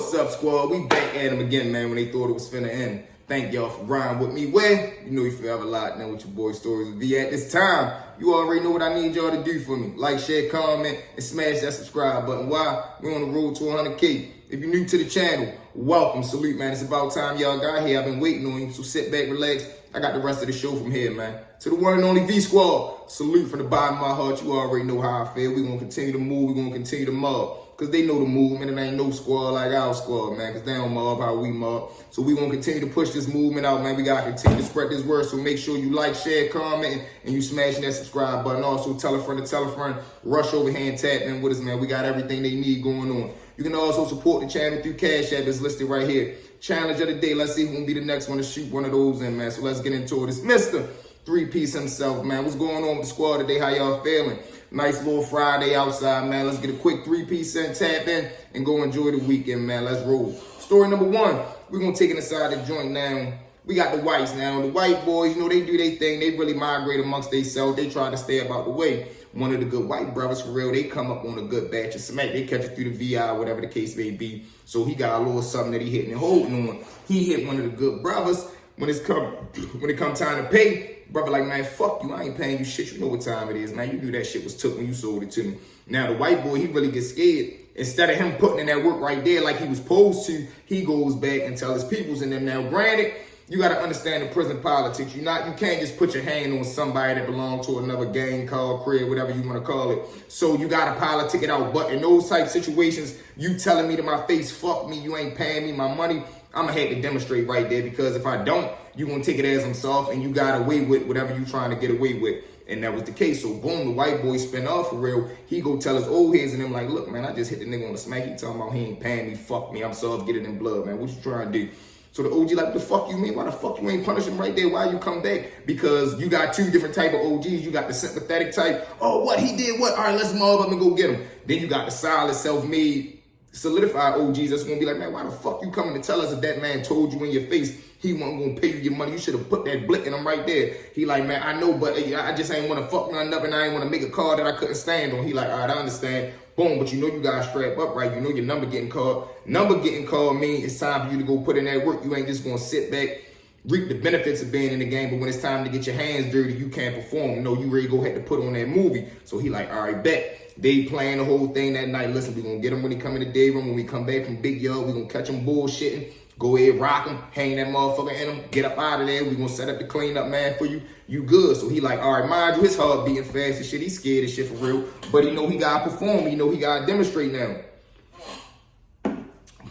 What's up, squad? We back at him again, man, when they thought it was finna end. Thank y'all for riding with me. Where? You know you forever locked in with your boy Stories with V. At this time, you already know what I need y'all to do for me. Like, share, comment, and smash that subscribe button. Why? We're on the road to 100K. If you're new to the channel, welcome. Salute, man. It's about time y'all got here. I've been waiting on you, so sit back, relax. I got the rest of the show from here, man. To the one and only V Squad, salute from the bottom of my heart. You already know how I feel. We're going to continue to move. We're going to continue to mob. Because they know the movement, and ain't no squad like our squad, man. Because they don't mob how we mob. So we going to continue to push this movement out, man. We got to continue to spread this word. So make sure you like, share, comment, and you smashing that subscribe button. Also, tell a friend to tell a friend. Rush over here and tap in with us, man. We got everything they need going on. You can also support the channel through Cash App. It's listed right here. Challenge of the day. Let's see who will be the next one to shoot one of those in, man. So let's get into it. It's Mr. 3-Piece himself, man. What's going on with the squad today? How y'all feeling? Nice little Friday outside, man. Let's get a quick 3-piece and tap in and go enjoy the weekend, man. Let's roll. Story number one, we're going to take it inside the joint now. We got the whites now. The white boys, you know, they do their thing. They really migrate amongst themselves. They try to stay about the way. One of the good white brothers, for real, they come up on a good batch of smack. They catch it through the VI, whatever the case may be. So he got a little something that he hitting and holding on. He hit one of the good brothers. When it come time to pay, brother like, man, fuck you. I ain't paying you shit. You know what time it is, man. You knew that shit was took when you sold it to me. Now, the white boy, he really gets scared. Instead of him putting in that work right there like he was supposed to, he goes back and tells his peoples in them. Now, granted, you got to understand the prison politics. You can't just put your hand on somebody that belongs to another gang, called crib, whatever you want to call it. So you got to politic it out. But in those type situations, you telling me to my face, fuck me, you ain't paying me my money, I'm going to have to demonstrate right there, because if I don't, you're going to take it as I'm soft and you got away with whatever you trying to get away with. And that was the case. So boom, the white boy spin off for real. He go tell his old heads and them like, look, man, I just hit the nigga on the smack. He talking about he ain't paying me, fuck me, I'm soft, get it in blood, man. What you trying to do? So the OG like, what the fuck you mean? Why the fuck you ain't punish him right there? Why you come back? Because you got two different type of OGs. You got the sympathetic type. Oh, what? He did what? All right, let's mob up and go get him. Then you got the solid, self-made, solidified OGs that's gonna be like, man, why the fuck you coming to tell us if that man told you in your face he wasn't gonna pay you your money? You should have put that blick in him right there. He like, man, I know, but I just ain't wanna fuck nothing up and I ain't wanna make a call that I couldn't stand on. He like, all right, I understand. Boom, but you know you gotta strap up, right? You know your number getting called. Number getting called means it's time for you to go put in that work. You ain't just gonna sit back, reap the benefits of being in the game, but when it's time to get your hands dirty, you can't perform. No, you ready to go ahead to put on that movie. So he like, all right, bet. They playing the whole thing that night. Listen, we gonna get him when he come in the day room. When we come back from Big Yo, we gonna catch him bullshitting. Go ahead, rock him, hang that motherfucker in him, get up out of there. We gonna set up the cleanup, man, for you. You good. So he like, all right, mind you, his heart beating fast and shit. He scared as shit for real. But he know he gotta perform. He know he gotta demonstrate now.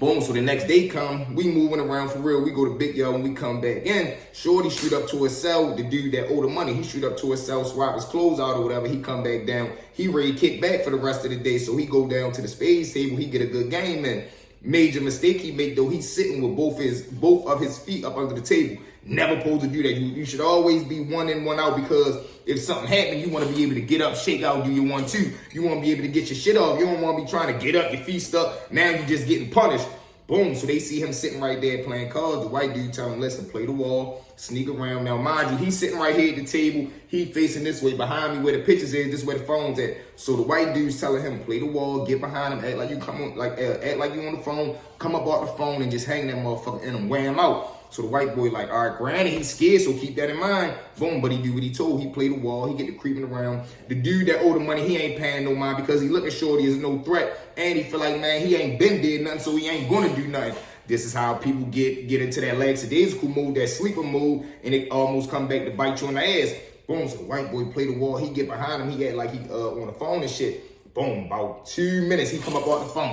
Boom, so the next day come, we moving around for real. We go to Big Yo and we come back in. Shorty shoot up to his cell with the dude that owe the money. He shoot up to his cell, swap his clothes out or whatever. He come back down. He ready to kick back for the rest of the day. So he go down to the spades table. He get a good game in. Major mistake he make though, he's sitting with both of his feet up under the table. Never supposed to do that. You should always be one in, one out, because if something happens, you want to be able to get up, shake out, do your 1-2. You want to be able to get your shit off. You don't want to be trying to get up, your feet stuck. Now you just getting punished. Boom, so they see him sitting right there playing cards. The white dude tell him, listen, play the wall, sneak around. Now, mind you, he's sitting right here at the table. He facing this way. Behind me where the pictures is, this is where the phone's at. So the white dude's telling him, play the wall, get behind him, act like you act like you on the phone, come up off the phone and just hang that motherfucker in him, wear him out. So the white boy like, all right, granted, he's scared, so keep that in mind. Boom, but he do what he told. He play the wall. He get to creeping around. The dude that owe the money, he ain't paying no mind because he looking shorty is no threat. And he feel like, man, he ain't been did nothing, so he ain't gonna do nothing. This is how people get into that lackadaisical mode, that sleeper mode, and it almost come back to bite you in the ass. Boom, so the white boy play the wall. He get behind him. He act like he on the phone and shit. Boom, about 2 minutes, he come up off the phone.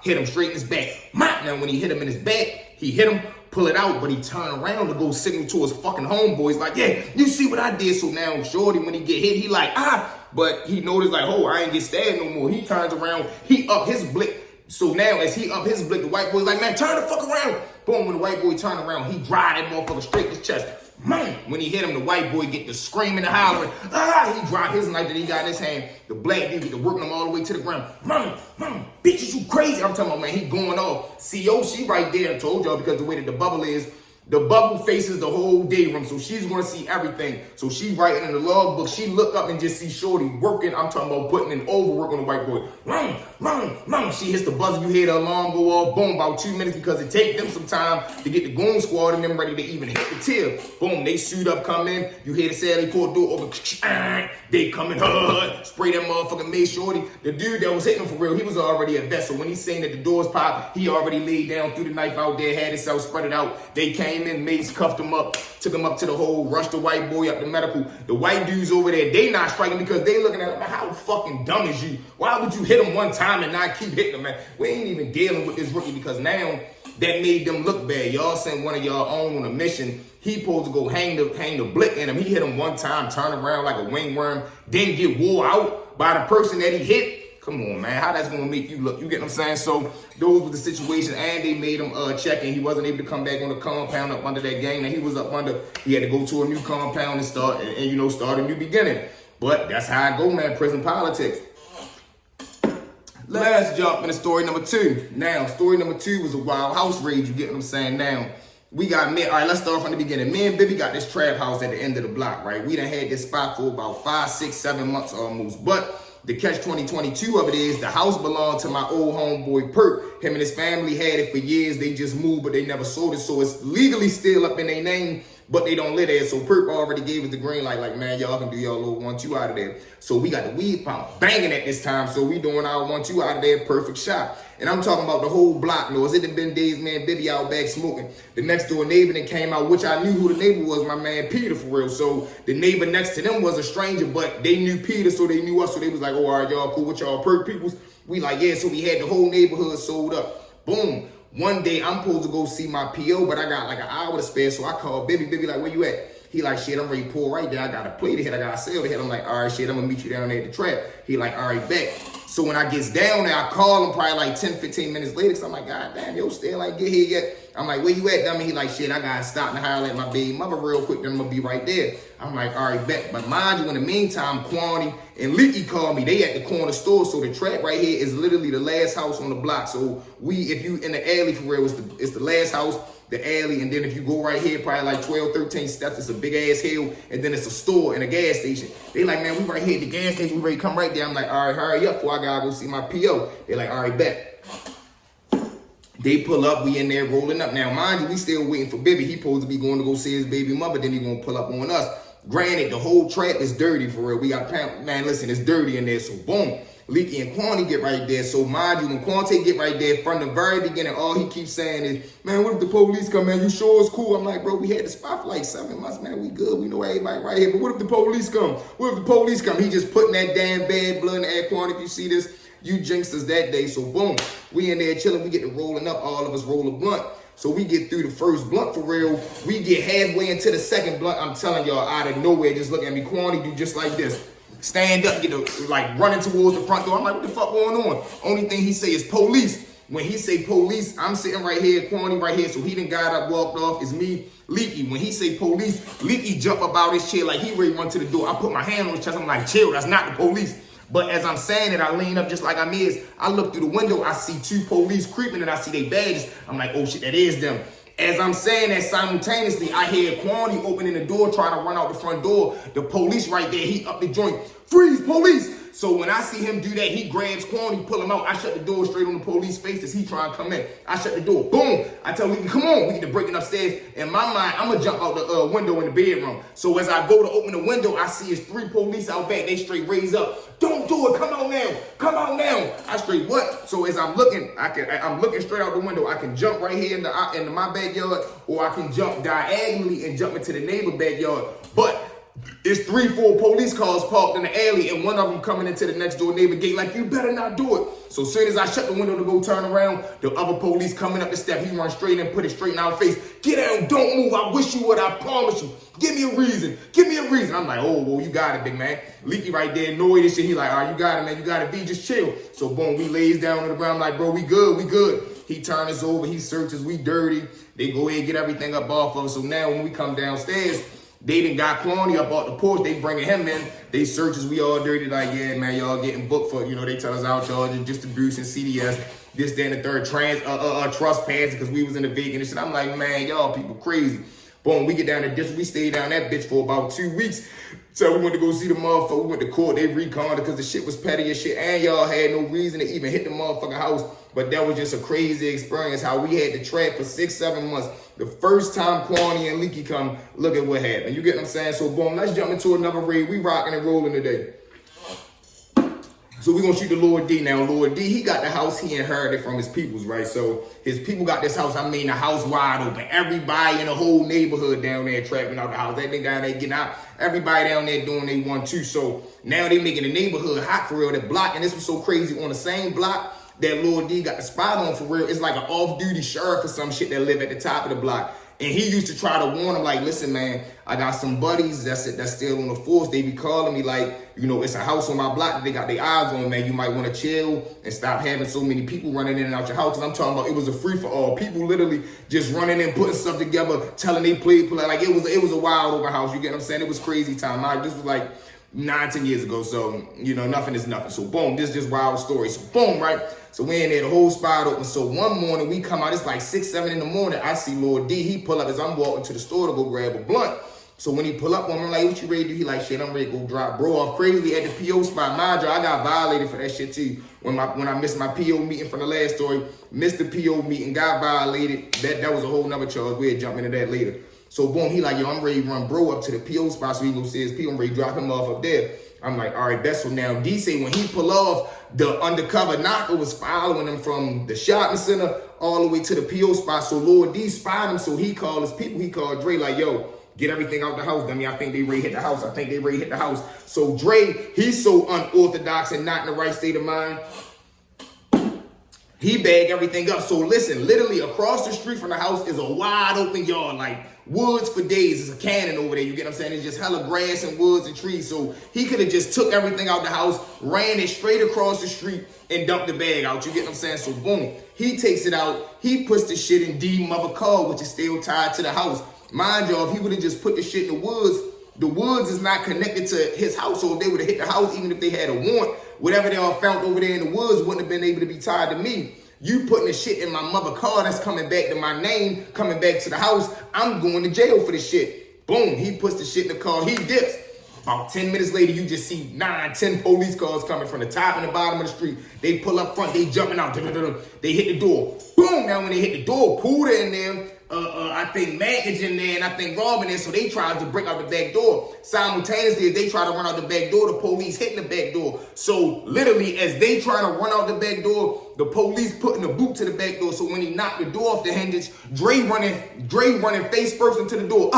Hit him straight in his back. Now, when he hit him in his back, he hit him, pull it out, but he turn around to go signal to his fucking homeboys like, yeah, you see what I did. So now shorty, when he get hit, he like, but he noticed like, oh, I ain't get stabbed no more. He turns around, he up his blick. So now as he up his blick, the white boy's like, man, turn the fuck around. Boom, when the white boy turn around, he drive that motherfucker straight in his chest. Man, when he hit him, the white boy get to screaming and hollering. He dropped his knife that he got in his hand. The black dude get to working him all the way to the ground. Man, bitches, you crazy. I'm talking about, man, he going off. CO, she right there. I told y'all because the way that the bubble is, The bubble faces the whole day room, so she's gonna see everything. So she writing in the logbook. She look up and just see Shorty working. I'm talking about putting in overwork on the white boy. She hits the buzzer. You hear the alarm go off. Boom, about 2 minutes because it take them some time to get the goon squad and them ready to even hit the till. Boom, they suit up, come in. You hear the Sally Port door over. They come in, spray that motherfucking May Shorty. The dude that was hitting him for real, he was already a vet. So when he's saying that the doors pop, he already laid down, threw the knife out there, had himself spread it out. They came in, Mace cuffed him up, took him up to the hole, rushed the white boy up to medical. The white dudes over there, they not striking because they looking at him, how fucking dumb is you? Why would you hit him one time and not keep hitting him, man? We ain't even dealing with this rookie because now that made them look bad. Y'all sent one of y'all own on a mission. He supposed to go hang the blick in him. He hit him one time, turn around like a wingworm, then get wore out by the person that he hit. Come on, man. How that's going to make you look? You get what I'm saying? So those were the situations, and they made him check, and he wasn't able to come back on the compound up under that gang that he was up under. He had to go to a new compound and start a new beginning. But that's how I go, man. Prison politics. Let's jump into story number 2. Now, story number 2 was a wild house raid. You get what I'm saying? Now, we got me. All right, let's start from the beginning. Me and Bibby got this trap house at the end of the block, right? We done had this spot for about 5, 6, 7 months almost. But the catch 2022 of it is the house belonged to my old homeboy Perk. Him and his family had it for years. They just moved, but they never sold it. So it's legally still up in their name, but they don't live there. So Perk already gave us the green light, like, man, y'all can do y'all little 1-2 out of there. So we got the weed pump banging at this time. So we doing our 1-2 out of there, perfect shot. And I'm talking about the whole block noise. It done been days, man, Bibby out back smoking. The next door neighbor that came out, which I knew who the neighbor was, my man Peter, for real. So the neighbor next to them was a stranger, but they knew Peter, so they knew us. So they was like, oh, all right, y'all cool with y'all Perk peoples? We like, yeah. So we had the whole neighborhood sold up. Boom. One day I'm supposed to go see my PO, but I got like an hour to spare. So I called Bibby. Bibby like, where you at? He like, shit, I'm ready to pull right there. I got a plate to hit. I got a sale to hit. I'm like, all right, shit, I'm going to meet you down there at the trap. He like, all right, bet. So when I gets down there, I call him probably like 10, 15 minutes later. So I'm like, God damn, yo, still ain't get here yet. I'm like, where you at, dummy? He like, shit, I got to stop and holler at my baby mother real quick. Then I'm going to be right there. I'm like, all right, bet. But mind you, in the meantime, Kwani and Leaky called me. They at the corner store. So the trap right here is literally the last house on the block. So if you in the alley for real, it's the last house, the alley, and then if you go right here, probably like 12, 13 steps, it's a big ass hill, and then it's a store and a gas station. They like, man, we right here at the gas station, we ready to come right there. I'm like, all right, hurry up before I gotta go see my PO. They like, all right, bet. They pull up, we in there rolling up. Now, mind you, we still waiting for Bibby. He supposed to be going to go see his baby mother, then he gonna pull up on us. Granted, the whole trap is dirty for real. We got, man, listen, it's dirty in there, so boom. Leaky and Kwani get right there. So mind you, when Quante get right there from the very beginning, all he keeps saying is, man, what if the police come, man? You sure it's cool? I'm like, bro, we had the spot for like 7 months, man. We good. We know everybody right here. But what if the police come? What if the police come? He just putting that damn bad blood in the air. Kwani, if you see this, you jinxed us that day. So boom, we in there chilling. We get to rolling up. All of us roll a blunt. So we get through the first blunt for real. We get halfway into the second blunt. I'm telling y'all, out of nowhere, just look at me. Kwani do just like this. Stand up, like running towards the front door. I'm like, what the fuck going on? Only thing he say is police. When he say police, I'm sitting right here, Kwani right here. So he done got up, walked off. It's me, Leaky. When he say police, Leaky jump up out his chair like he ready to run to the door. I put my hand on his chest. I'm like, chill, that's not the police. But as I'm saying it, I lean up just like I'm is. I look through the window, I see 2 police creeping and I see their badges. I'm like, oh shit, that is them. As I'm saying that simultaneously, I hear Kwani opening the door, trying to run out the front door. The police right there, he up the joint. Freeze, police! So when I see him do that, he grabs Kwani, pull him out. I shut the door straight on the police face as he trying to come in. I shut the door. Boom! I tell Leaky, come on. We get to breaking upstairs. In my mind, I'm going to jump out the window in the bedroom. So as I go to open the window, I see his 3 police out back. They straight raise up. Don't do it. Come on now. Come on now. I straight what? So as I'm looking, I'm looking straight out the window. I can jump right here into my backyard, or I can jump diagonally and jump into the neighbor backyard. But it's 3, 4 police cars parked in the alley, and one of them coming into the next door neighbor gate like, you better not do it. So as soon as I shut the window to go turn around, the other police coming up the step, he run straight and put it straight in our face. Get down, don't move. I wish you would. I promise you. Give me a reason. Give me a reason. I'm like, oh, well, you got it, big man. Leaky right there, annoyed and shit. He like, all right, you got it, man. You got it, B. Just chill. So boom, we lays down on the ground like, bro, we good, we good. He turns us over. He searches. We dirty. They go ahead and get everything up off of us. So now when we come downstairs, They done got Kwani up off the porch. They bringing him in. They searches. We all dirty. Like, yeah, man, y'all getting booked for, they tell us our charges, distribution, CDS, this, that, and the third, trespassing because we was in the vacant and shit. I'm like, man, y'all people crazy. Boom, we get down to district. We stayed down that bitch for about 2 weeks. So we went to go see the motherfucker. We went to court. They reconned because the shit was petty as shit. And y'all had no reason to even hit the motherfucking house. But that was just a crazy experience how we had to trap for 6-7 months. The first time Kwani and Leaky come, look at what happened. You get what I'm saying? So boom, let's jump into another raid. We rocking and rolling today. So we're going to shoot the Lord D. Now, Lord D, he got the house he inherited from his peoples, right? So his people got this house. I mean, the house wide open. Everybody in the whole neighborhood down there trapping out the house. Everything down there getting out. Everybody down there doing they want to. So now they making the neighborhood hot for real. That block, and this was so crazy, on the same block that Lord D got the spot on for real. It's like an off-duty sheriff or some shit that live at the top of the block. And he used to try to warn him, like, listen, man, I got some buddies that's still on the force. They be calling me like, it's a house on my block that they got their eyes on, man. You might want to chill and stop having so many people running in and out your house. And I'm talking about it was a free-for-all. People literally just running in, putting stuff together, telling they play. Like, it was a wild open house. You get what I'm saying? It was crazy time. This was like 9-10 years ago. So, nothing is nothing. So, boom, this is just wild story. So, boom, right? So we in there, the whole spot open. So one morning we come out, it's like 6-7 in the morning. I see Lord D, he pull up as I'm walking to the store to go grab a blunt. So when he pull up on me, I'm like, what you ready to do? He like, shit, I'm ready to go drop bro off crazy at the PO spot. Mind you, I got violated for that shit too. When I missed my PO meeting from the last story, missed the PO meeting, got violated. That was a whole nother charge. We'll jump into that later. So boom, he like, yo, I'm ready to run bro up to the PO spot so he can go see his PO. I'm ready to drop him off up there. I'm like, all right, that's so now D say when he pull off, the undercover knocker was following him from the shopping center all the way to the PO spot. So Lord D spied him, so he called his people. He called Dre like, yo, get everything out the house. Dummy, I think they ready hit the house. So Dre, he's so unorthodox and not in the right state of mind. He bagged everything up. So listen, literally across the street from the house is a wide open yard, like woods for days. It's a cannon over there. You get what I'm saying? It's just hella grass and woods and trees. So he could have just took everything out the house, ran it straight across the street and dumped the bag out. You get what I'm saying? So boom, he takes it out. He puts the shit in D mother car, which is still tied to the house. Mind y'all, if he would have just put the shit in the woods is not connected to his house. So if they would have hit the house, even if they had a warrant, whatever they all found over there in the woods wouldn't have been able to be tied to me. You putting the shit in my mother car that's coming back to my name, coming back to the house, I'm going to jail for this shit. Boom, he puts the shit in the car, he dips. About 10 minutes later, you just see 9-10 police cars coming from the top and the bottom of the street. They pull up front, they jumping out, they hit the door. Boom, now when they hit the door, Pooda in there, I think Mac is in there, and I think Robin there, so they tried to break out the back door. Simultaneously, as they try to run out the back door, the police hitting the back door. So literally, as they try to run out the back door, the police putting the boot to the back door. So when he knocked the door off the hinges, Dre running face first into the door.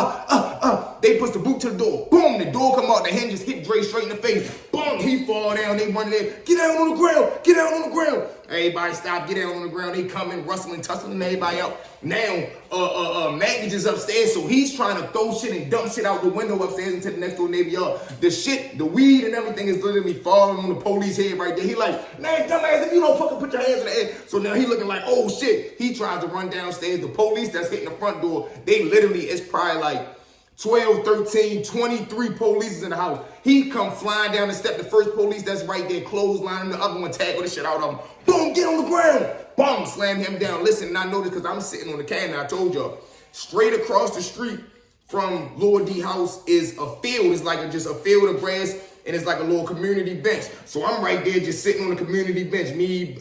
They push the boot to the door. Boom, the door come out the hinges, hit Dre straight in the face. Boom, he fall down. They run there. Get down on the ground. Get down on the ground. Everybody stop. Get down on the ground. They coming, rustling, tussling everybody out. Now, Mac is just upstairs, so he's trying to throw shit and dump shit out the window upstairs into the next door neighbor yard. The shit, the weed and everything is literally falling on the police head right there. He like, man, dumbass, if you don't fucking put your hands in the air. So now he looking like, oh shit. He tries to run downstairs. The police that's hitting the front door, they literally, it's probably like 12, 13, 23 police in the house. He come flying down the step. The first police that's right there, clothesline, the other one tackle the shit out of him. Boom, get on the ground. Boom, slam him down. Listen, and I know this because I'm sitting on the cannon. I told y'all, straight across the street from Lord D house is a field. It's like just a field of grass, and it's like a little community bench. So I'm right there just sitting on the community bench. Me,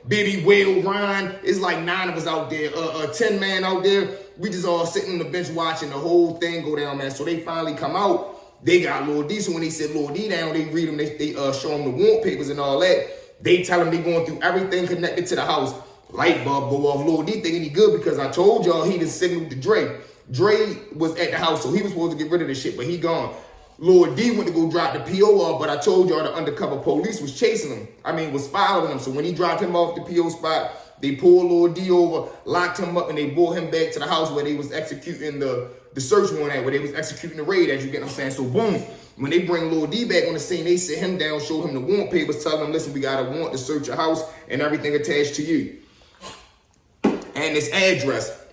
Bibby, Will, Ryan. It's like 9 of us out there. 10 man out there. We just all sitting on the bench watching the whole thing go down, man. So they finally come out. They got Lord D. So when they said Lord D down, they read them. They show them the warrant papers and all that. They tell them they going through everything connected to the house. Light bulb go off. Lord D thinking he good because I told y'all he just signaled to Dre. Dre was at the house, so he was supposed to get rid of this shit, but he gone. Lord D went to go drop the PO off, but I told y'all the undercover police was chasing him. Was following him. So when he dropped him off the PO spot, they pulled Lord D over, locked him up, and they brought him back to the house where they was executing the search warrant at, where they was executing the raid, as you get what I'm saying. So boom, when they bring Lord D back on the scene, they sit him down, show him the warrant papers, tell him, listen, we got a warrant to search your house and everything attached to you. And this address.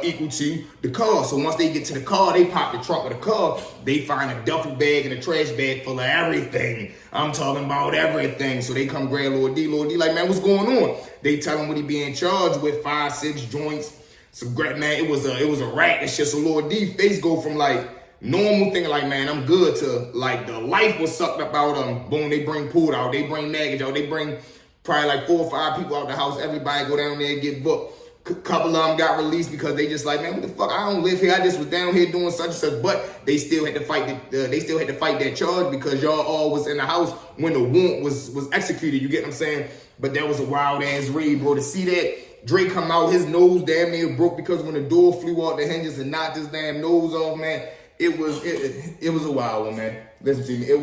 equal to the car. So once they get to the car, they pop the trunk of the car. They find a duffel bag and a trash bag full of everything. I'm talking about everything. So they come grab Lord D. Lord D like, man, what's going on? They tell him what he being charged with, 5, 6 joints. Some great, man, it was a rat and shit. So Lord D face go from like normal thing like, man, I'm good, to like the life was sucked up out of him. Boom, they bring Pood out, they bring Naggage out, they bring probably like 4 or 5 people out the house. Everybody go down there and get booked. Couple of them got released because they just like, man, what the fuck? I don't live here. I just was down here doing such and such. But they still had to fight. They still had to fight that charge because y'all all was in the house when the warrant was executed. You get what I'm saying? But that was a wild ass raid, bro. To see that Drake come out, his nose damn near broke because when the door flew out the hinges and knocked his damn nose off, man. It was a wild one, man. Listen to me. It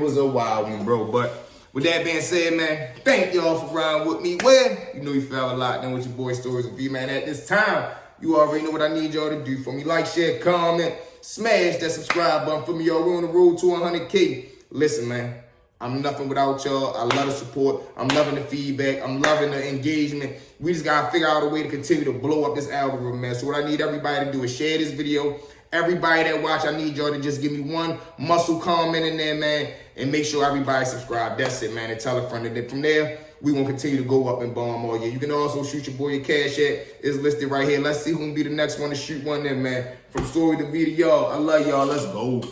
was a wild one, bro. But with that being said, man, thank y'all for riding with me. Well, you know you fell a lot then with your boy Stories of V, man. At this time, you already know what I need y'all to do for me. Like, share, comment, smash that subscribe button for me, y'all. We're on the road to 100K. Listen, man, I'm nothing without y'all. I love the support. I'm loving the feedback. I'm loving the engagement. We just got to figure out a way to continue to blow up this algorithm, man. So what I need everybody to do is share this video. Everybody that watch, I need y'all to just give me one muscle comment in there, man, and make sure everybody subscribe. That's it, man, and tell a friend. And then from there, we gonna continue to go up and bomb all year. You can also shoot your boy your cash at. It's listed right here. Let's see who can be the next one to shoot one in, man. From story to video, y'all. I love y'all. Let's go.